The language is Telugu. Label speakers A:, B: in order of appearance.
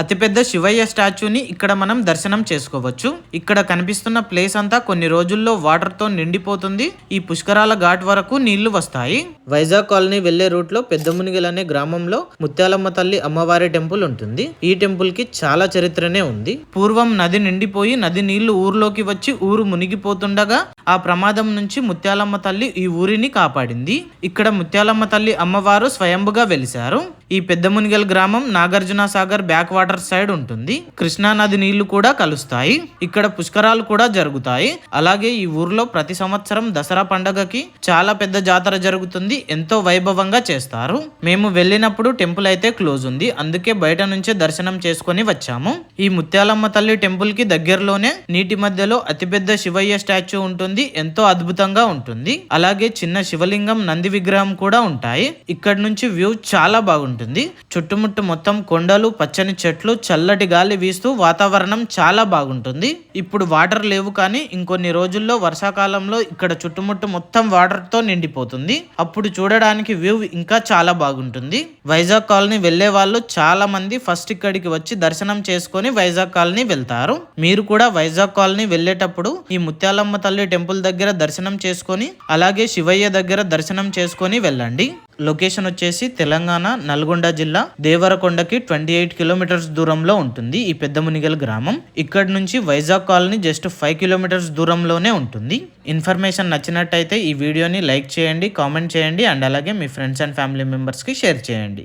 A: అతిపెద్ద శివయ్య స్టాచ్యూని ఇక్కడ మనం దర్శనం చేసుకోవచ్చు. ఇక్కడ కనిపిస్తున్న ప్లేస్ అంతా కొన్ని రోజుల్లో వాటర్ తో నిండిపోతుంది. ఈ పుష్కరాల ఘాట్ వరకు నీళ్లు వస్తాయి. వైజాగ్ కాలనీ వెళ్లే రూట్ లో పెద్దమునిగల్ అనే గ్రామంలో ముత్యాలమ్మ తల్లి అమ్మవారి టెంపుల్ ఉంటుంది. ఈ టెంపుల్ కి చాలా చరిత్రనే ఉంది. పూర్వం నది నిండిపోయి నది నీళ్లు ఊర్లోకి వచ్చి ఊరు మునిగిపోతుండగా ఆ ప్రమాదం నుంచి ముత్యాలమ్మ తల్లి ఈ ఊరిని కాపాడింది. ఇక్కడ ముత్యాలమ్మ తల్లి అమ్మవారు స్వయంభుగా వెలిశారు. ఈ పెద్దమునిగల్ గ్రామం Nagarjuna Sagar back water side ఉంటుంది. కృష్ణా నది నీళ్లు కూడా కలుస్తాయి. ఇక్కడ పుష్కరాలు కూడా జరుగుతాయి. అలాగే ఈ ఊర్లో ప్రతి సంవత్సరం దసరా పండగకి చాలా పెద్ద జాతర జరుగుతుంది. ఎంతో వైభవంగా చేస్తారు. మేము వెళ్ళినప్పుడు టెంపుల్ అయితే క్లోజ్ ఉంది. అందుకే బయట నుంచే దర్శనం చేసుకొని వచ్చాము. ఈ ముత్యాలమ్మ తల్లి టెంపుల్ కి దగ్గరలోనే నీటి మధ్యలో అతిపెద్ద శివయ్య స్టాచ్యూ ఉంటుంది. ఎంతో అద్భుతంగా ఉంటుంది. అలాగే చిన్న శివలింగం నంది విగ్రహం కూడా ఉంటాయి. ఇక్కడ నుంచి వ్యూ చాలా బాగుంటుంది. చుట్టుముట్టు మొత్తం కొండలు, పచ్చని చెట్లు, చల్లటి గాలి వీస్తూ వాతావరణం చాలా బాగుంటుంది. ఇప్పుడు వాటర్ లేవు కానీ ఇంకొన్ని రోజుల్లో వర్షాకాలంలో ఇక్కడ చుట్టుముట్టు మొత్తం వాటర్ తో నిండిపోతుంది. అప్పుడు చూడడానికి వ్యూ ఇంకా చాలా బాగుంటుంది. వైజాగ్ కాలనీ వెళ్లే వాళ్ళు చాలా మంది ఫస్ట్ ఇక్కడికి వచ్చి దర్శనం చేసుకొని వైజాగ్ కాలనీ వెళ్తారు. మీరు కూడా వైజాగ్ కాలనీ వెళ్లేటప్పుడు ఈ ముత్యాలమ్మ తల్లి టెంపుల్ దగ్గర దర్శనం చేసుకొని అలాగే శివయ్య దగ్గర దర్శనం చేసుకొని వెళ్ళండి. లొకేషన్ వచ్చేసి తెలంగాణ నల్గొండ జిల్లా దేవరకొండకి 28 కిలోమీటర్స్ దూరంలో ఉంటుంది ఈ పెద్దమునిగల్ గ్రామం. ఇక్కడ నుంచి వైజాగ్ కాలనీ జస్ట్ 5 కిలోమీటర్స్ దూరంలోనే ఉంటుంది. ఇన్ఫర్మేషన్ నచ్చినట్టయితే ఈ వీడియోని లైక్ చేయండి, కామెంట్ చేయండి అండ్ అలాగే మీ ఫ్రెండ్స్ అండ్ ఫ్యామిలీ మెంబర్స్ కి షేర్ చేయండి.